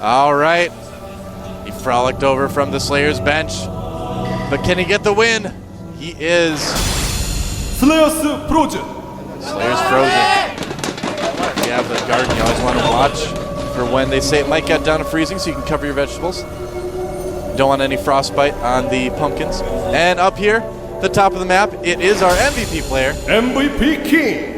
All right. He frolicked over from the Slayer's bench. But can he get the win? He is. Slayer's frozen. Slayer's frozen. If you have the garden, you always want to watch for when they say it might get down to freezing so you can cover your vegetables. Don't want any frostbite on the pumpkins. And up here, the top of the map, it is our MVP player. MVP King.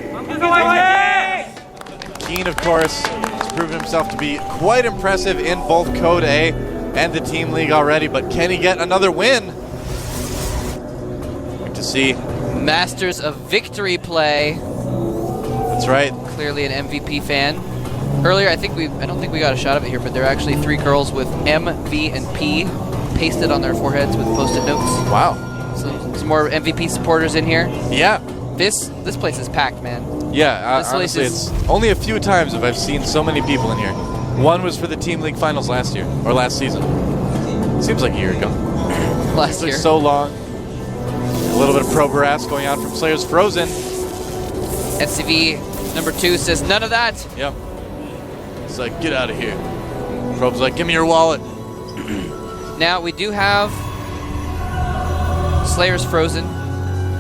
Keen, of course, has proven himself to be quite impressive in both Code A and the Team League already, but can he get another win? Good to see. Masters of Victory play. That's right. Clearly an MVP fan. Earlier, I don't think we got a shot of it here, but there are actually 3 girls with M, V, and P pasted on their foreheads with post-it notes. Wow. So some more MVP supporters in here. Yeah. This place is packed, man. Yeah, This honestly, it's only a few times have I've seen so many people in here. One was for the Team League Finals last year, or last season. Seems like a year ago. Last It's year. so long. A little bit of Pro Brass going on from Slayer's Frozen. SCV number 2 says none of that. Yep. It's like, get out of here. Probe's like, give me your wallet. Now we do have Slayer's Frozen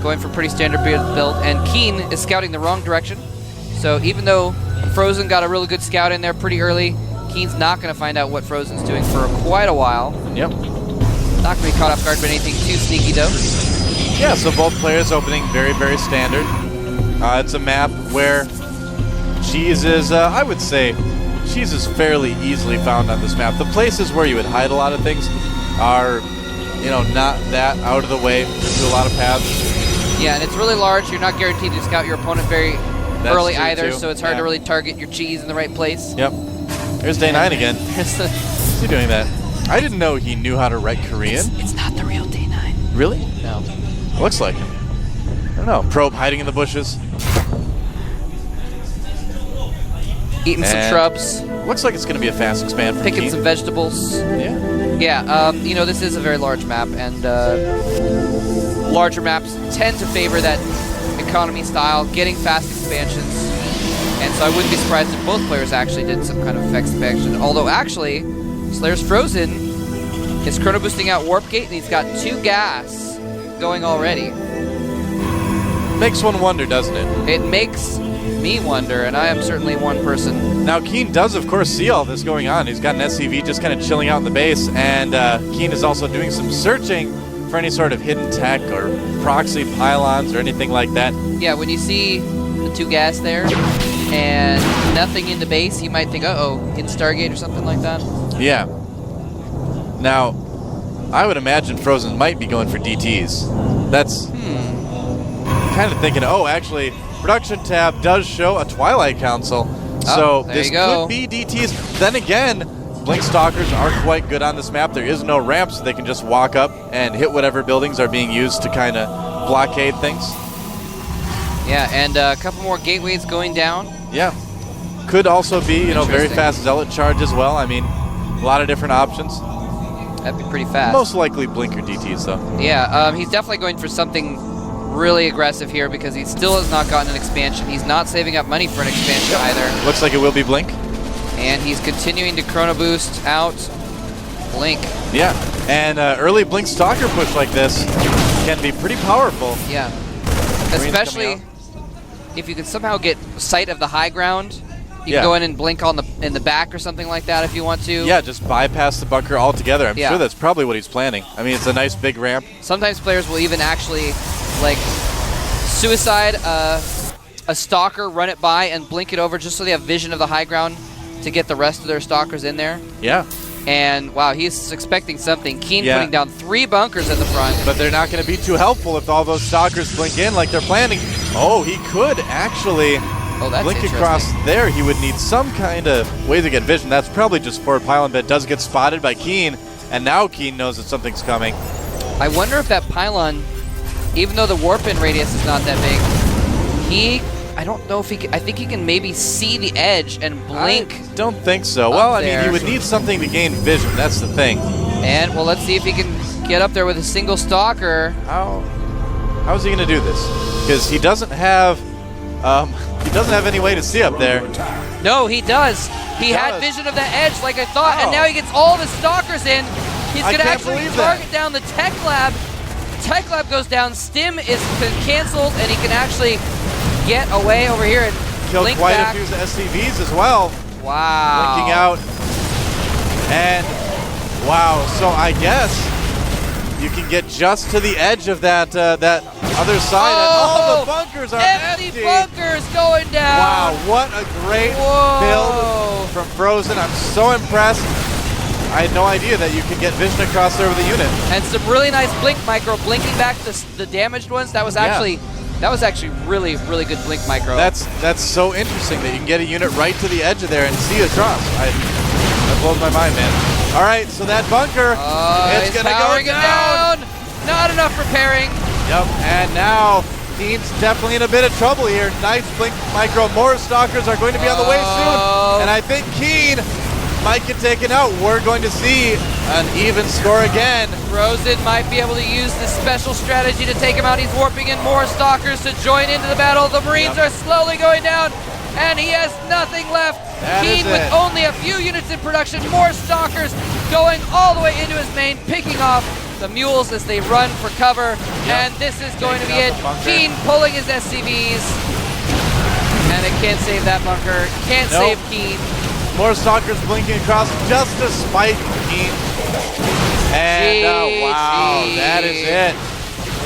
going for pretty standard build, and Keen is scouting the wrong direction. So even though Frozen got a really good scout in there pretty early, Keen's not going to find out what Frozen's doing for quite a while. Yep. Not going to be caught off guard by anything too sneaky though. Yeah, so both players opening very, very standard. It's a map where cheese is, I would say, cheese is fairly easily found on this map. The places where you would hide a lot of things are, not that out of the way. There's a lot of paths. Yeah, and it's really large. You're not guaranteed to scout your opponent very early true, either, too. so it's hard Yeah. to really target your cheese in the right place. Yep. There's Day 9 again. Is he doing that? I didn't know he knew how to write Korean. It's not the real Day9. Really? No. Looks like him. I don't know. Probe hiding in the bushes. Eating some And shrubs, Looks like it's going to be a fast expand from picking Keen. some vegetables. Yeah. Yeah, this is a very large map, and larger maps tend to favor that economy style, getting fast expansions. And so I wouldn't be surprised if both players actually did some kind of effects expansion. Although actually, Slayer's Frozen is chrono boosting out Warp Gate, and he's got 2 gas going already. Makes one wonder, doesn't it? It makes me wonder, and I am certainly one person. Now, Keen does, of course, see all this going on. He's got an SCV just kind of chilling out in the base, and Keen is also doing some searching for any sort of hidden tech or proxy pylons or anything like that. Yeah, when you see the 2 gas there and nothing in the base, you might think, uh-oh, hidden Stargate or something like that. Yeah. Now, I would imagine Frozen might be going for DTs. That's kind of thinking, actually, production tab does show a Twilight Council. So there this you go. could be DTs. Then again, Blink Stalkers are quite good on this map. There is no ramp, so they can just walk up and hit whatever buildings are being used to kind of blockade things. Yeah, and a couple more gateways going down. Yeah. Could also be, very Interesting. fast Zealot charge as well. I mean, a lot of different options. That'd be pretty fast. Most likely Blinker DTs, though. Yeah, he's definitely going for something really aggressive here because he still has not gotten an expansion. He's not saving up money for an expansion either. Looks like it will be Blink. And he's continuing to chrono boost out Blink. Yeah, and early Blink Stalker push like this can be pretty powerful. Yeah. Green's Especially coming if you can somehow get sight of the high ground. You Yeah. can go in and blink in the back or something like that if you want to. Yeah, just bypass the bunker altogether. I'm Yeah. sure that's probably what he's planning. I mean, it's a nice big ramp. Sometimes players will even actually, suicide a stalker, run it by, and blink it over just so they have vision of the high ground to get the rest of their stalkers in there. Yeah, And, wow, he's expecting something. Keen Yeah. putting down 3 bunkers at the front. but they're not going to be too helpful if all those stalkers blink in like they're planning. Oh, he could actually Oh, that's blink interesting. across there. He would need some kind of way to get vision. That's probably just forward pylon, but it does get spotted by Keen, and now Keen knows that something's coming. I wonder if that pylon, even though the warp-in radius is not that big, I don't know if he can, I think he can maybe see the edge and blink. I don't think so. Well, I mean, there. he would need something to gain vision. That's the thing. And, well, let's see if he can get up there with a single stalker. How is he going to do this? Because he doesn't have any way to see up there. No, he does. He had vision of the edge like I thought, and now he gets all the stalkers in. He's going to actually target down the Tech Lab. Tech Lab goes down. Stim is canceled, and he can actually get away over here and killed blink quite back. a few SCVs as well. Wow. Blinking out. And wow, so I guess you can get just to the edge of that that other side, and all the bunkers are empty. Bunkers going down. Wow, what a great build from Frozen. I'm so impressed. I had no idea that you could get vision across there with a unit. And some really nice blink micro, blinking back the damaged ones. That was actually really good blink micro. That's so interesting that you can get a unit right to the edge of there and see across. That blows my mind, man. All right, so that bunker, it's gonna go down. Not enough repairing. Yep, and now Keen's definitely in a bit of trouble here. Nice blink micro. More stalkers are going to be on the way soon, and I think Keen might get taken out. We're going to see an even score again. Frozen might be able to use this special strategy to take him out. He's warping in more stalkers to join into the battle. The Marines are slowly going down, and he has nothing left. Keen with only a few units in production. More stalkers going all the way into his main, picking off the mules as they run for cover. And this is going to be it. Keen pulling his SCVs, and it can't save that bunker. Can't save Keen. More stalkers blinking across just to spite Keen. And wow, that is it.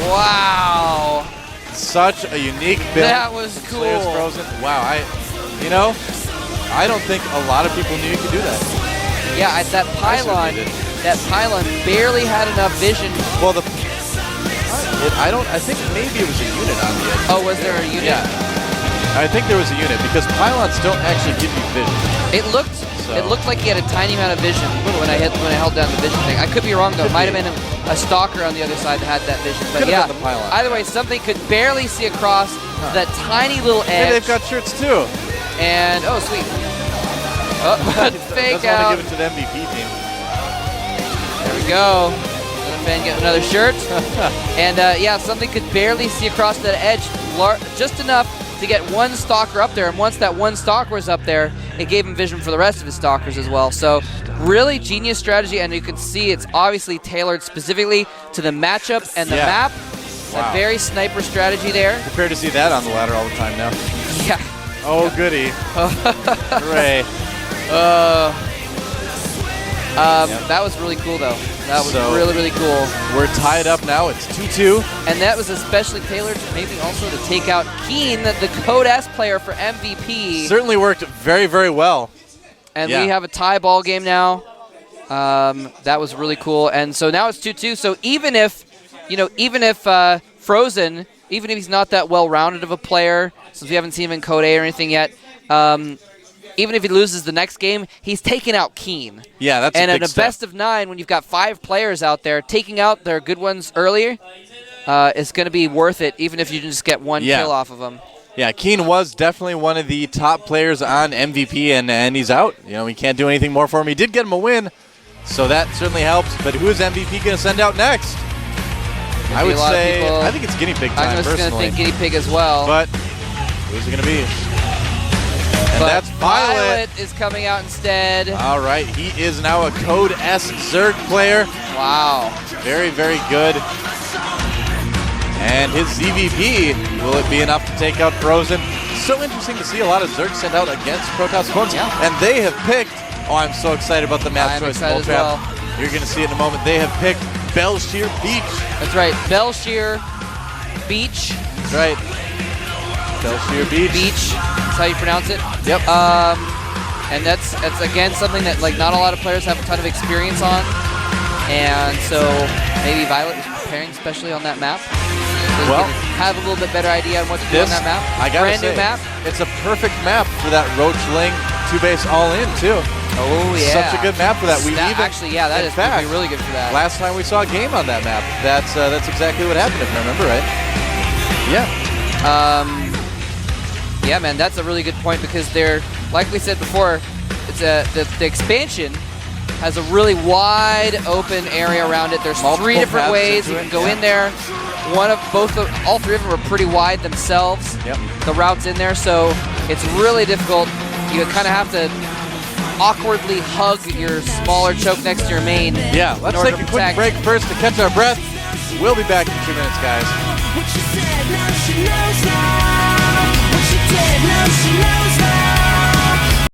Wow. Such a unique build. That was cool. Slayer's Frozen. Wow, I don't think a lot of people knew you could do that. Yeah, at that pylon barely had enough vision. Well, I think maybe it was a unit on the edge. Oh, was there a unit? Yeah. I think there was a unit because pylons don't actually give you vision. It looked like he had a tiny amount of vision when I held down the vision thing. I could be wrong though. It might have been a stalker on the other side that had that vision. But yeah, either way, something could barely see across that tiny little edge. Hey, they've got shirts too. And oh, sweet. Oh, fake out. Give it to the MVP team. There we go. Another fan getting another shirt. And yeah, something could barely see across that edge, just enough to get one stalker up there, and once that one stalker was up there, it gave him vision for the rest of his stalkers as well. So really genius strategy, and you can see it's obviously tailored specifically to the matchup and the map. A very sniper strategy there. Prepare to see that on the ladder all the time now. Yeah. Oh, goody. Hooray. That was really cool, though. That was really cool. We're tied up now. It's 2-2. And that was especially tailored maybe also to take out Keen, the Code S player for MVP. Certainly worked very, very well. And we have a tie ball game now. That was really cool. And so now it's 2-2. So even if Frozen, even if he's not that well-rounded of a player, since we haven't seen him in Code A or anything yet, even if he loses the next game, he's taking out Keen. Yeah, that's a big And in a step. best of 9, when you've got 5 players out there, taking out their good ones earlier is going to be worth it, even if you just get one kill off of them. Yeah, Keen was definitely one of the top players on MVP, and he's out. We can't do anything more for him. He did get him a win, so that certainly helps. But who is MVP going to send out next? I would say, I think it's Guinea Pig time, I'm just personally. going to think Guinea Pig as well. But who's it going to be? And but that's Violet. Is coming out instead. All right, he is now a Code S Zerg player. Wow. Very, very good. And his ZVP, will it be enough to take out Frozen? So interesting to see a lot of Zerg sent out against Protoss opponents. Yeah. And they have picked, I'm so excited about the map choice. As well. You're going to see it in a moment. They have picked Belshir Beach. That's right, Belshir Beach. That's right. Belshir Beach. Beach, that's how you pronounce it. Yep. And that's again something that not a lot of players have a ton of experience on. And so maybe Violet was preparing especially on that map. So well, have a little bit better idea on what to do on that map. I gotta Brand new map. It's a perfect map for that Roach Ling 2-base all-in too. Oh yeah. Such a good map for that. That is really good for that. Last time we saw a game on that map, that's exactly what happened if I remember right. Yeah. Yeah, man, that's a really good point because they're, like we said before, it's the expansion has a really wide open area around it. There's multiple 3 different ways you can go in there. All 3 of them are pretty wide themselves. Yep. The routes in there, so it's really difficult you kind of have to awkwardly hug your smaller choke next to your main. Yeah, in let's order take to a quick protect. break first to catch our breath. We'll be back in 2 minutes, guys. What she said, now she knows